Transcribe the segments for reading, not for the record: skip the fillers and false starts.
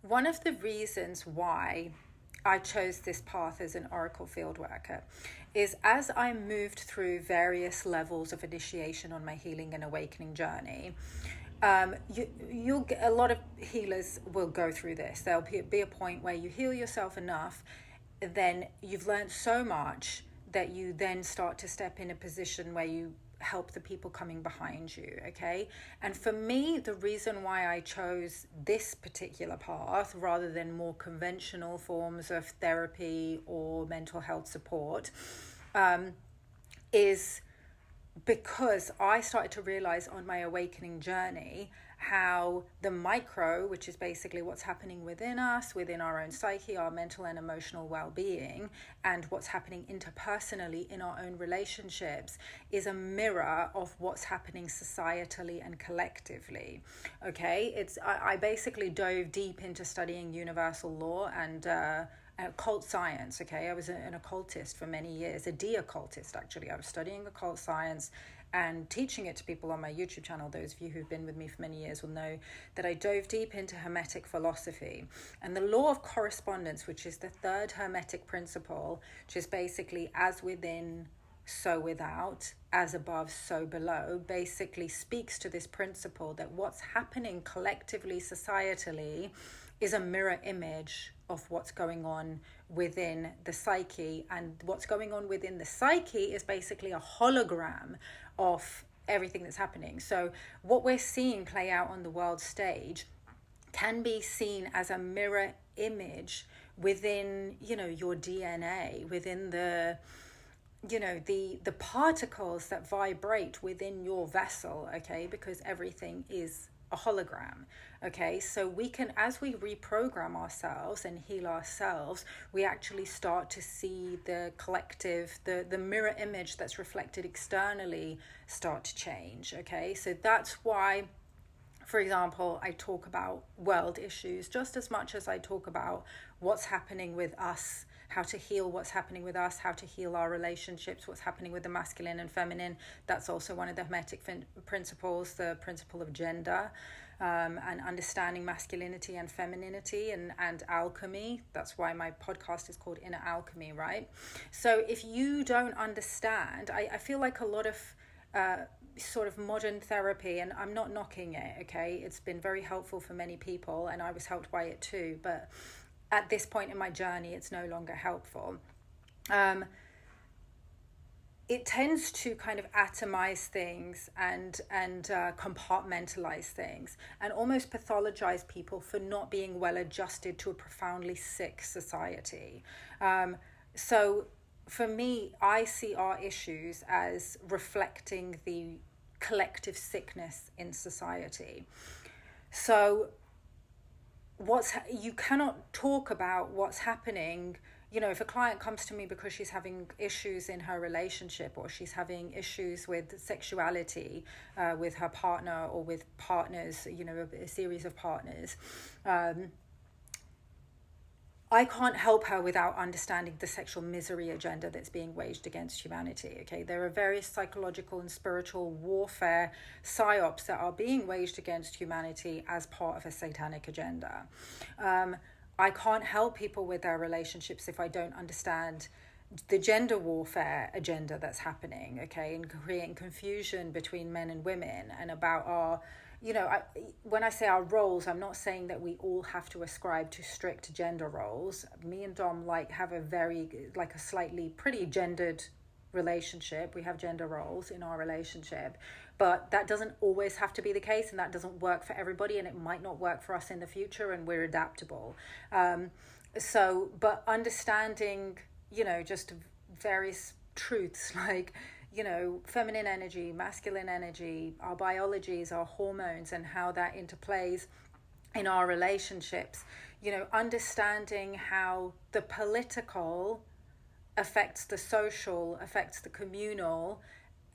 One of the reasons why I chose this path as an Oracle field worker is as I moved through various levels of initiation on my healing and awakening journey. You'll get a lot of healers will go through this. There'll be a point where you heal yourself enough, then you've learned so much that you then start to step in a position where you help the people coming behind you. Okay, and for me, the reason why I chose this particular path rather than more conventional forms of therapy or mental health support is because I started to realize on my awakening journey how the micro, which is basically what's happening within us, within our own psyche, our mental and emotional well-being, and what's happening interpersonally in our own relationships, is a mirror of what's happening societally and collectively. Okay, I basically dove deep into studying universal law and occult science. Okay, I was an occultist for many years, a de-occultist actually. I was studying occult science and teaching it to people on my YouTube channel. Those of you who've been with me for many years will know that I dove deep into Hermetic philosophy and the law of correspondence, which is the third Hermetic principle, which is basically as within, so without, as above, so below, basically speaks to this principle that what's happening collectively, societally, is a mirror image of what's going on within the psyche. And what's going on within the psyche is basically a hologram of everything that's happening. So what we're seeing play out on the world stage can be seen as a mirror image within, your DNA, within the particles that vibrate within your vessel. Okay, because everything is a hologram. Okay, so we can, as we reprogram ourselves and heal ourselves, we actually start to see the collective, the mirror image that's reflected externally start to change. Okay, so that's why, for example, I talk about world issues just as much as I talk about what's happening with us, how to heal what's happening with us, how to heal our relationships, what's happening with the masculine and feminine. That's also one of the Hermetic principles, the principle of gender, and understanding masculinity and femininity and alchemy. That's why my podcast is called Inner Alchemy, right? So if you don't understand, I feel like a lot of sort of modern therapy, and I'm not knocking it, okay? It's been very helpful for many people, and I was helped by it too, but at this point in my journey, it's no longer helpful. It tends to kind of atomize things and compartmentalize things and almost pathologize people for not being well adjusted to a profoundly sick society. So for me, I see our issues as reflecting the collective sickness in society. So you cannot talk about what's happening. If a client comes to me because she's having issues in her relationship, or she's having issues with sexuality with her partner or with partners, a series of partners, I can't help her without understanding the sexual misery agenda that's being waged against humanity. Okay, there are various psychological and spiritual warfare psyops that are being waged against humanity as part of a satanic agenda. I can't help people with their relationships if I don't understand the gender warfare agenda that's happening, okay, and creating confusion between men and women and about our, when I say our roles, I'm not saying that we all have to ascribe to strict gender roles. Me and Dom have a slightly pretty gendered relationship. We have gender roles in our relationship, but that doesn't always have to be the case, and that doesn't work for everybody, and it might not work for us in the future, and we're adaptable. But understanding, just various truths like, feminine energy, masculine energy, our biologies, our hormones, and how that interplays in our relationships, understanding how the political affects the social, affects the communal,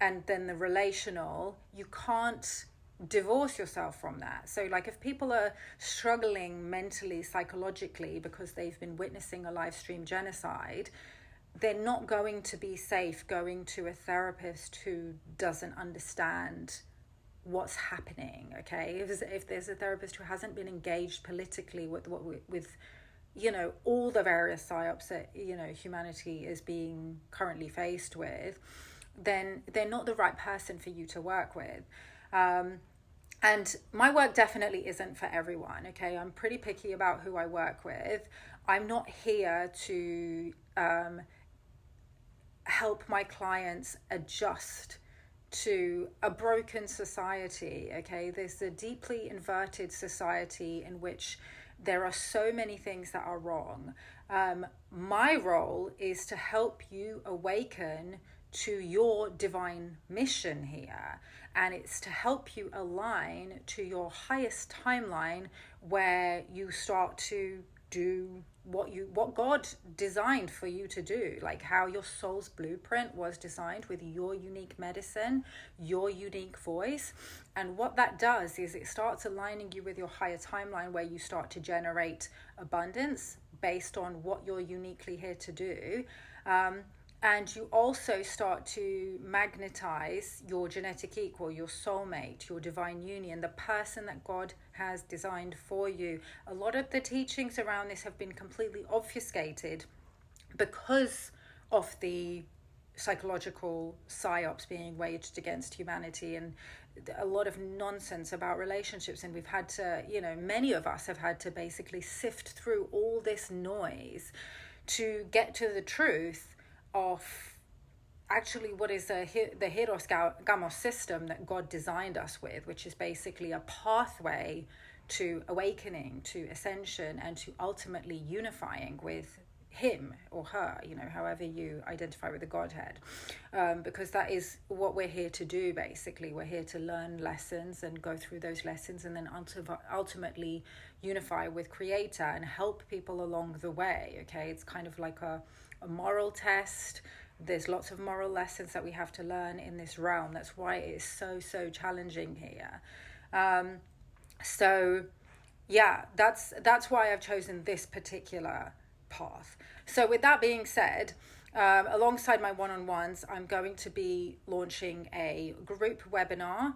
and then the relational. You can't divorce yourself from that. So if people are struggling mentally, psychologically, because they've been witnessing a live stream genocide, they're not going to be safe going to a therapist who doesn't understand what's happening. Okay, if there's a therapist who hasn't been engaged politically with all the various psyops that humanity is being currently faced with, then they're not the right person for you to work with. And my work definitely isn't for everyone. Okay, I'm pretty picky about who I work with. I'm not here to help my clients adjust to a broken society. Okay, there's a deeply inverted society in which there are so many things that are wrong. My role is to help you awaken to your divine mission here, and it's to help you align to your highest timeline, where you start to do what God designed for you to do, like how your soul's blueprint was designed, with your unique medicine, your unique voice. And what that does is it starts aligning you with your higher timeline, where you start to generate abundance based on what you're uniquely here to do. And you also start to magnetize your genetic equal, your soulmate, your divine union, the person that God has designed for you. A lot of the teachings around this have been completely obfuscated because of the psychological psyops being waged against humanity, and a lot of nonsense about relationships. And we've had to, many of us have had to basically sift through all this noise to get to the truth of actually what is the Hieros Gamos system that God designed us with, which is basically a pathway to awakening, to ascension, and to ultimately unifying with him or her, however you identify with the Godhead, because that is what we're here to do. Basically, we're here to learn lessons and go through those lessons, and then ultimately unify with Creator and help people along the way. Okay, it's kind of like a moral test. There's lots of moral lessons that we have to learn in this realm. That's why it is so challenging here. So yeah, that's why I've chosen this particular path. So with that being said, alongside my one-on-ones, I'm going to be launching a group webinar.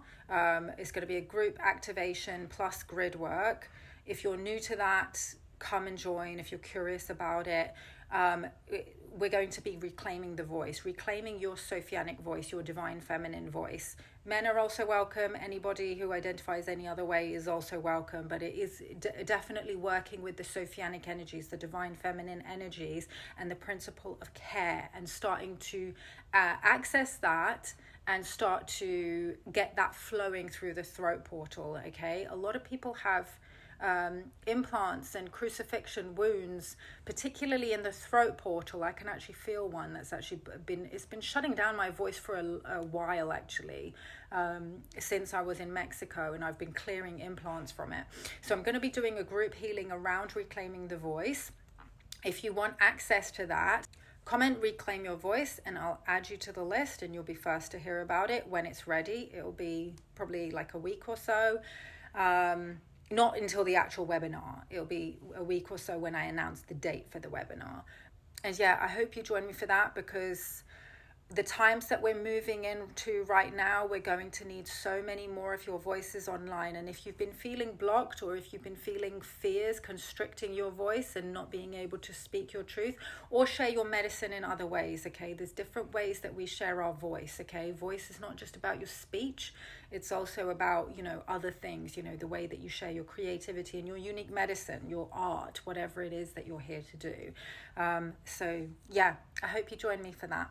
It's going to be a group activation plus grid work. If you're new to that, come and join if you're curious about it. We're going to be reclaiming the voice, reclaiming your Sophianic voice, your divine feminine voice. Men are also welcome. Anybody who identifies any other way is also welcome, but it is definitely working with the Sophianic energies, the divine feminine energies, and the principle of care, and starting to access that and start to get that flowing through the throat portal. Okay, a lot of people have implants and crucifixion wounds, particularly in the throat portal. I can actually feel one that's actually been shutting down my voice for a while, actually, since I was in Mexico, and I've been clearing implants from it. So I'm going to be doing a group healing around reclaiming the voice. If you want access to that, comment reclaim your voice and I'll add you to the list, and you'll be first to hear about it when it's ready. It'll be probably like a week or so. Not until the actual webinar. It'll be a week or so when I announce the date for the webinar. And yeah, I hope you join me for that, because the times that we're moving into right now, we're going to need so many more of your voices online. And if you've been feeling blocked, or if you've been feeling fears constricting your voice and not being able to speak your truth or share your medicine in other ways, okay, there's different ways that we share our voice. Okay, voice is not just about your speech, it's also about, other things, the way that you share your creativity and your unique medicine, your art, whatever it is that you're here to do. So yeah, I hope you join me for that.